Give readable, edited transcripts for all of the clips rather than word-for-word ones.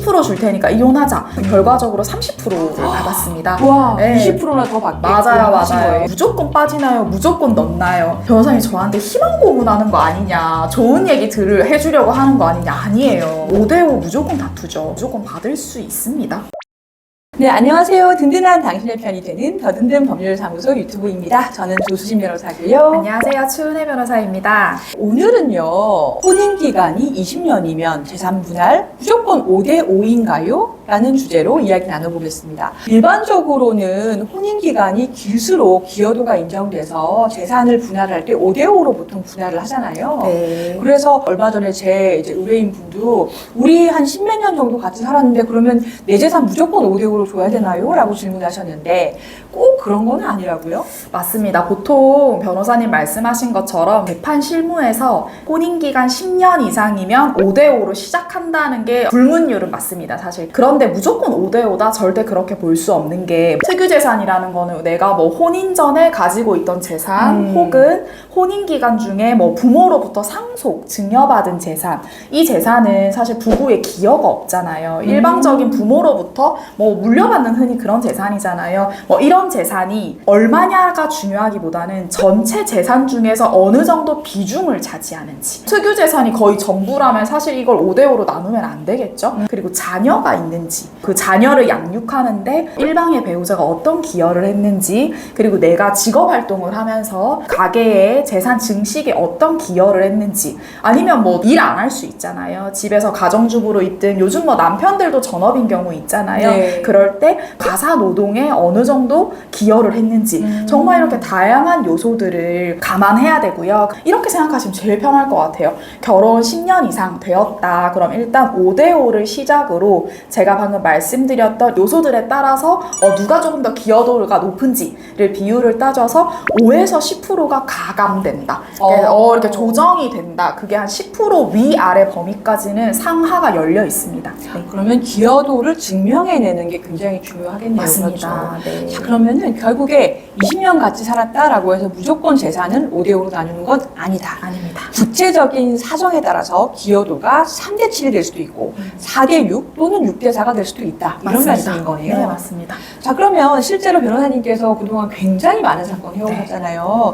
10%줄 테니까 이혼하자. 결과적으로 30%를 받았습니다. 와, 네. 20%나 더 받게 맞아요. 거예요? 무조건 빠지나요? 무조건 넣나요? 변호사님 저한테 희망 고문하는 거 아니냐, 좋은 얘기 해주려고 하는 거 아니냐. 아니에요. 5대5 무조건 다투죠. 무조건 받을 수 있습니다. 네, 안녕하세요. 든든한 당신의 편이 되는 더 든든 법률사무소 유튜브입니다. 저는 조수진 변호사고요. 안녕하세요. 추은혜 변호사입니다. 오늘은요, 혼인기간이 20년이면 재산 분할 무조건 5대5인가요? 라는 주제로 이야기 나눠보겠습니다. 일반적으로는 혼인기간이 길수록 기여도가 인정돼서 재산을 분할할 때 5대5로 보통 분할을 하잖아요. 네. 그래서 얼마 전에 제 이제 의뢰인 분도 우리 한 10몇 년 정도 같이 살았는데 그러면 내 재산 무조건 5대5로 줘야 되나요? 라고 질문하셨는데 꼭 그런 건 아니라고요? 맞습니다. 보통 변호사님 말씀하신 것처럼 재판 실무에서 혼인기간 10년 이상이면 5대5로 시작한다는 게 불문율은 맞습니다. 사실. 그런데 무조건 5대5다 절대 그렇게 볼 수 없는 게 특유재산이라는 거는 내가 뭐 혼인 전에 가지고 있던 재산 혹은 혼인기간 중에 뭐 부모로부터 상속, 증여받은 재산, 이 재산은 사실 부부의 기여가 없잖아요. 일방적인 부모로부터 뭐 물려받는 흔히 그런 재산이잖아요. 뭐 이런 재산이 얼마냐가 중요하기보다는 전체 재산 중에서 어느 정도 비중을 차지하는지. 특유재산이 거의 전부라면 사실 이걸 5대5로 나누면 안 되겠죠. 그리고 자녀가 있는지, 그 자녀를 양육하는데 일방의 배우자가 어떤 기여를 했는지, 그리고 내가 직업활동을 하면서 가계의 재산 증식에 어떤 기여를 했는지, 아니면 뭐 일 안 할 수 있잖아요. 집에서 가정주부로 있든 요즘 뭐 남편들도 전업인 경우 있잖아요. 네. 그럴 때 가사 노동에 어느 정도 기여를 했는지, 정말 이렇게 다양한 요소들을 감안해야 되고요. 이렇게 생각하시면 제일 편할 것 같아요. 결혼 10년 이상 되었다. 그럼 일단 5대5를 시작으로 제가 방금 말씀드렸던 요소들에 따라서 누가 조금 더 기여도가 높은지를 비율을 따져서 5에서 10%가 가감된다. 이렇게 조정이 된다. 그게 한 10% 위아래 범위까지는 상하가 열려 있습니다. 네. 그러면 기여도를 증명해내는 게 굉장히 중요하겠네요. 맞습니다. 그렇죠? 네. 자, 그러면은 결국에 20년 같이 살았다라고 해서 무조건 재산은 5대5로 나누는 건 아니다. 아닙니다. 구체적인 사정에 따라서 기여도가 3대7이 될 수도 있고 4대6 또는 6대4가 될 수도 있다. 이런 맞습니다. 말씀인 거네요. 네, 맞습니다. 자, 그러면 실제로 변호사님께서 그동안 굉장히 많은 사건 해오셨잖아요.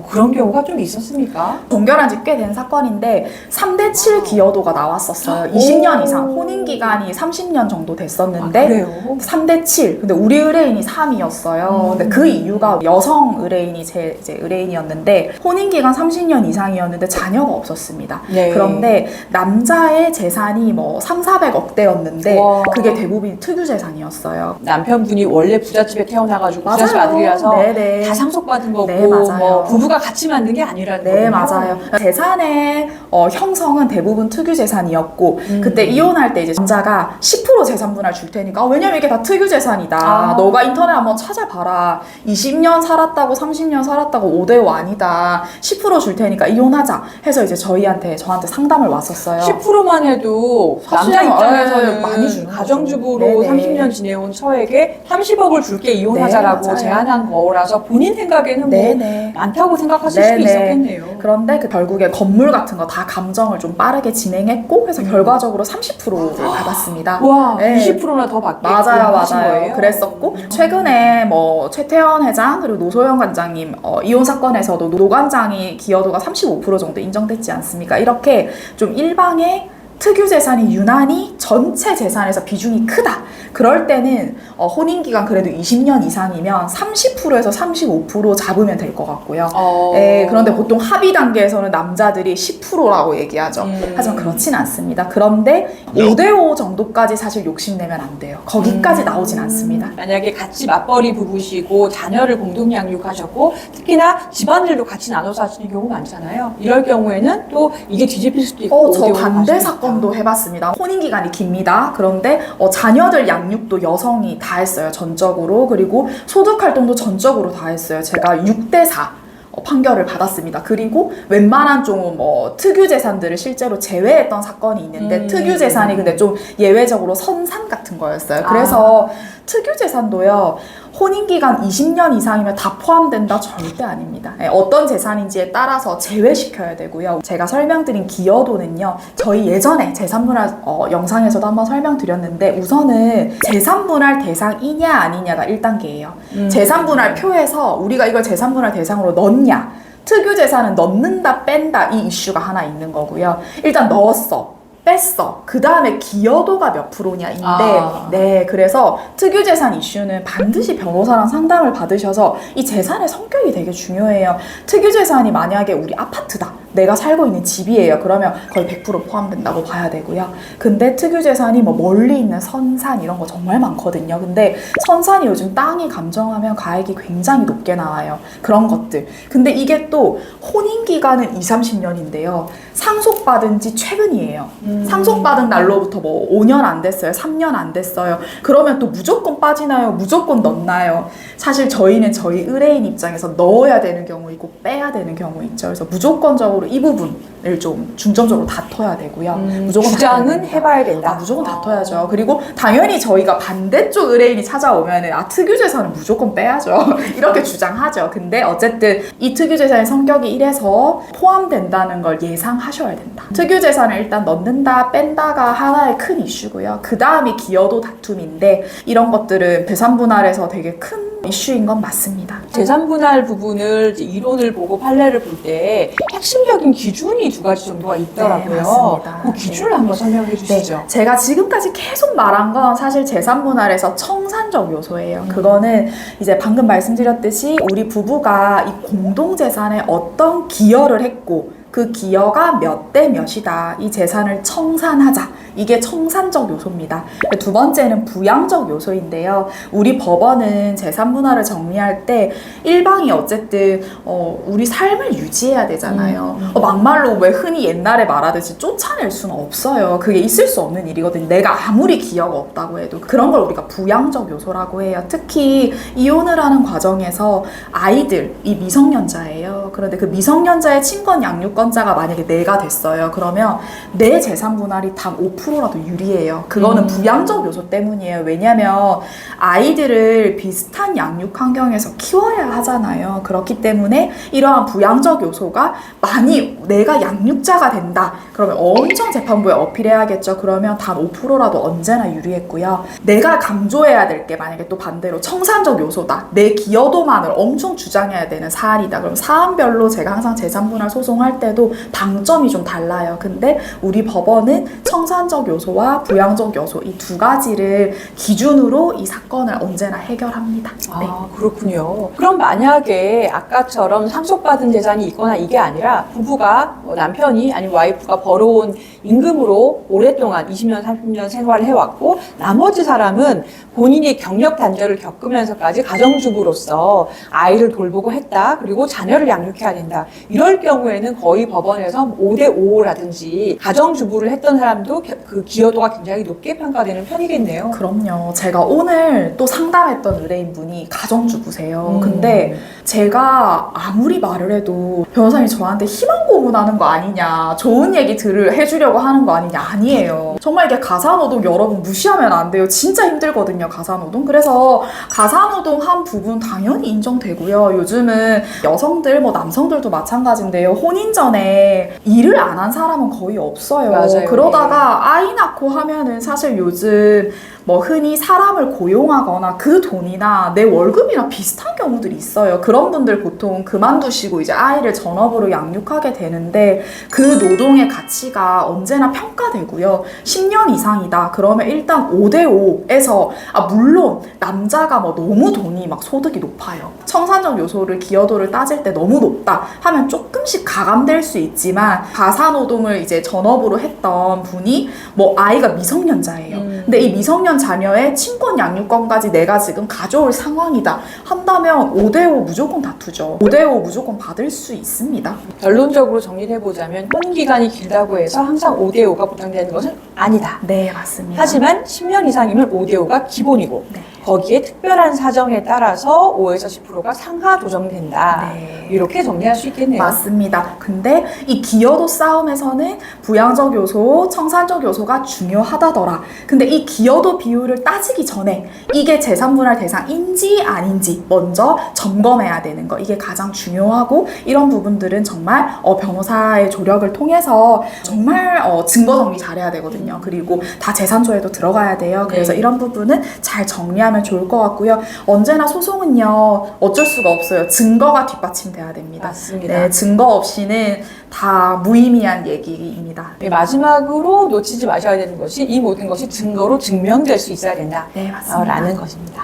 그런 경우가 좀 있었습니까? 종결한 지 꽤 된 사건인데 3대7 기여도가 나왔었어요. 20년 이상, 혼인기간이 30년 정도 됐었는데 그래요? 3대7. 근데 우리 의뢰인이 3이었어요. 근데 그 이유가 여성 의뢰인이 제 이제 의뢰인이었는데 혼인기간 30년 이상이었는데 자녀가 없었습니다. 네. 그런데 남자의 재산이 뭐 3,400억 대였는데 와. 그게 대부분 특유재산이었어요. 남편분이 원래 부잣집에 태어나가지고 부잣집 맞아요. 아들이라서 네네. 다 상속받은 거고 네, 맞아요. 뭐 부부가 같이 만든 게 아니라는 네, 거예요. 맞아요. 재산의 형성은 대부분 특유재산이었고 그때 이혼할 때 이제 남자가 10% 재산분할 줄 테니까 왜냐면 이게 다 특유재산이다. 너가 인터넷 한번 찾아봐라. 20년 살았다고 30년 살았다고 5대5 아니다. 10% 줄 테니까 이혼하자 해서 이제 저한테 상담을 왔었어요. 10%만 해도 사실, 남자 입장에서는 많이 주는 가정주부로 거죠. 네네. 30년 지내온 처에게 30억을 줄게 이혼하자라고 네, 맞아요. 제안한 거라서 본인 생각에는 네네. 뭐 많다고 생각하실 수도 네네. 있었겠네요. 그런데 결국에 건물 같은 거 다 감정을 좀 빠르게 진행했고 그래서 결과적으로 30%를 받았습니다. 와, 네. 20%나 더 받게 맞아요. 하신 거예요? 그랬었고 최근에 뭐 최태원 회장 그리고 노소영 관장님 이혼 사건에서도 노관장이 기여도가 35% 정도 인정됐지 않습니까? 이렇게 좀 일방의 특유재산이 유난히 전체 재산에서 비중이 크다. 그럴 때는 혼인기간 그래도 20년 이상이면 30%에서 35% 잡으면 될 것 같고요. 네, 그런데 보통 합의 단계에서는 남자들이 10%라고 얘기하죠. 하지만 그렇진 않습니다. 그런데 5대5 정도까지 사실 욕심내면 안 돼요. 거기까지 나오진 않습니다. 만약에 같이 맞벌이 부부시고 자녀를 공동 양육하셨고 특히나 집안일도 같이 나눠서 하시는 경우 많잖아요. 이럴 경우에는 또 이게 뒤집힐 수도 있고 저 5대5로 반대 갈 수도 사건도 해봤습니다. 혼인기간이 깁니다. 그런데 자녀들 양육도 여성이 다 했어요. 전적으로. 그리고 소득활동도 전적으로 다 했어요. 제가 6대4 판결을 받았습니다. 그리고 웬만한 좀 뭐 특유재산들을 실제로 제외했던 사건이 있는데 특유재산이 근데 좀 예외적으로 선산 같은 거였어요. 그래서 특유재산도요, 혼인기간 20년 이상이면 다 포함된다? 절대 아닙니다. 어떤 재산인지에 따라서 제외시켜야 되고요. 제가 설명드린 기여도는요, 저희 예전에 재산분할 영상에서도 한번 설명드렸는데, 우선은 재산분할 대상이냐 아니냐가 1단계예요. 재산분할 표에서 우리가 이걸 재산분할 대상으로 넣냐, 특유재산은 넣는다 뺀다 이 이슈가 하나 있는 거고요. 일단 넣었어, 뺐어, 그 다음에 기여도가 몇 프로냐인데, 네, 그래서 특유재산 이슈는 반드시 변호사랑 상담을 받으셔서 이 재산의 성격이 되게 중요해요. 특유재산이 만약에 우리 아파트다, 내가 살고 있는 집이에요. 그러면 거의 100% 포함된다고 봐야 되고요. 근데 특유재산이 뭐 멀리 있는 선산 이런 거 정말 많거든요. 근데 선산이 요즘 땅이 감정하면 가액이 굉장히 높게 나와요. 그런 것들. 근데 이게 또 혼인기간은 20-30년인데요. 상속받은 지 최근이에요. 상속받은 날로부터 뭐 5년 안 됐어요. 3년 안 됐어요. 그러면 또 무조건 빠지나요? 무조건 넣나요? 사실 저희는 저희 의뢰인 입장에서 넣어야 되는 경우 있고 빼야 되는 경우 있죠. 그래서 무조건적으로 이 부분을 좀 중점적으로 다퉈야 되고요. 무조건 주장은 해봐야 된다. 무조건 다퉈야죠. 그리고 당연히 저희가 반대쪽 의뢰인이 찾아오면은 특유재산은 무조건 빼야죠. 이렇게 주장하죠. 근데 어쨌든 이 특유재산의 성격이 이래서 포함된다는 걸 예상하셔야 된다. 특유재산을 일단 넣는다 뺀다가 하나의 큰 이슈고요. 그 다음이 기여도 다툼인데, 이런 것들은 재산분할에서 되게 큰 이슈인 건 맞습니다. 재산분할 부분을 이제 이론을 보고 판례를 볼 때 핵심적인 기준이 2가지 정도가 있더라고요. 네, 맞습니다. 그 기준을 한번 설명해 주시죠. 네, 제가 지금까지 계속 말한 건 사실 재산분할에서 청산적 요소예요. 그거는 이제 방금 말씀드렸듯이 우리 부부가 이 공동재산에 어떤 기여를 했고 그 기여가 몇 대 몇이다. 이 재산을 청산하자. 이게 청산적 요소입니다. 두 번째는 부양적 요소인데요. 우리 법원은 재산분할을 정리할 때 일방이 어쨌든 우리 삶을 유지해야 되잖아요. 막말로 왜 흔히 옛날에 말하듯이 쫓아낼 수는 없어요. 그게 있을 수 없는 일이거든요. 내가 아무리 기여가 없다고 해도. 그런 걸 우리가 부양적 요소라고 해요. 특히 이혼을 하는 과정에서 아이들, 이 미성년자예요. 그런데 그 미성년자의 친권 양육권자가 만약에 내가 됐어요. 그러면 내 재산분할이 단 5%라도 유리해요. 그거는 부양적 요소 때문이에요. 왜냐면 아이들을 비슷한 양육 환경에서 키워야 하잖아요. 그렇기 때문에 이러한 부양적 요소가 많이 내가 양육자가 된다. 그러면 엄청 재판부에 어필해야겠죠. 그러면 단 5%라도 언제나 유리했고요. 내가 강조해야 될 게 만약에 또 반대로 청산적 요소다. 내 기여도만을 엄청 주장해야 되는 사안이다. 그럼 사안별로 제가 항상 재산분할 소송할 때도 방점이 좀 달라요. 근데 우리 법원은 청산적 요소와 부양적 요소 이 2가지를 기준으로 이 사건을 언제나 해결합니다. 네. 그렇군요. 그럼 만약에 아까처럼 상속받은 재산이 있거나 이게 아니라 부부가 남편이 아니면 와이프가 벌어온 임금으로 오랫동안 20년, 30년 생활을 해왔고 나머지 사람은 본인이 경력 단절을 겪으면서까지 가정주부로서 아이를 돌보고 했다. 그리고 자녀를 양육해야 된다. 이럴 경우에는 거의 법원에서 5대5라든지 가정주부를 했던 사람도 그 기여도가 굉장히 높게 평가되는 편이겠네요. 그럼요. 제가 오늘 또 상담했던 의뢰인분이 가정주부세요. 근데 제가 아무리 말을 해도 변호사님이 저한테 희망 고문하는 거 아니냐, 좋은 얘기 해주려고 하는 거 아니냐. 아니에요. 정말 이게 가사노동 여러분 무시하면 안 돼요. 진짜 힘들거든요, 가사노동. 그래서 가사노동 한 부분 당연히 인정되고요. 요즘은 여성들, 뭐 남성들도 마찬가지인데요. 혼인 전에 일을 안 한 사람은 거의 없어요. 맞아요. 그러다가 아이 낳고 하면은 사실 요즘 뭐 흔히 사람을 고용하거나 그 돈이나 내 월급이나 비슷한 경우들이 있어요. 그런 분들 보통 그만두시고 이제 아이를 전업으로 양육하게 되는데 그 노동의 가치가 언제나 평가되고요. 10년 이상이다. 그러면 일단 5대5에서 물론 남자가 뭐 너무 돈이 막 소득이 높아요. 청산적 요소를 기여도를 따질 때 너무 높다 하면 조금씩 가감될 수 있지만 가사노동을 이제 전업으로 했던 분이 뭐 아이가 미성년자예요. 근데 이 미성년 자녀의 친권 양육권까지 내가 지금 가져올 상황이다 한다면 5대5 무조건 다투죠. 5대5 무조건 받을 수 있습니다. 결론적으로 정리를 해보자면 혼기간이 길다고 해서 항상 5대5가 보장되는 것은 아니다. 네, 맞습니다. 하지만 10년 이상이면 5대5가 기본이고 네. 거기에 특별한 사정에 따라서 5에서 10%가 상하 조정된다. 네. 이렇게 정리할 수 있겠네요. 맞습니다. 근데 이 기여도 싸움에서는 부양적 요소, 청산적 요소가 중요하다더라. 근데 이 기여도 비율을 따지기 전에 이게 재산분할 대상인지 아닌지 먼저 점검해야 되는 거. 이게 가장 중요하고 이런 부분들은 정말 변호사의 조력을 통해서 정말 증거 정리 잘해야 되거든요. 그리고 다 재산조에도 들어가야 돼요. 그래서 네. 이런 부분은 잘 정리하면 좋을 것 같고요. 언제나 소송은요, 어쩔 수가 없어요. 증거가 뒷받침돼야 됩니다. 맞습니다. 네, 증거 없이는 다 무의미한 얘기입니다. 네, 마지막으로 놓치지 마셔야 되는 것이 이 모든 것이 증거로 증명될 수 있어야 된다. 네, 맞습니다. 라는 것입니다.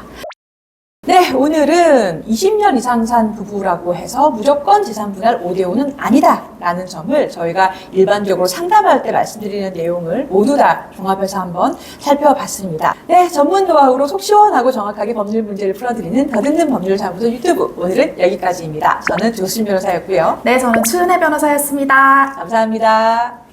네, 오늘은 20년 이상 산 부부라고 해서 무조건 재산분할 5대5는 아니다 라는 점을 저희가 일반적으로 상담할 때 말씀드리는 내용을 모두 다 종합해서 한번 살펴봤습니다. 네, 전문 노하우로 속 시원하고 정확하게 법률 문제를 풀어드리는 더듬는 법률사무소 유튜브, 오늘은 여기까지입니다. 저는 조수진 변호사였고요. 네, 저는 추은혜 변호사였습니다. 감사합니다.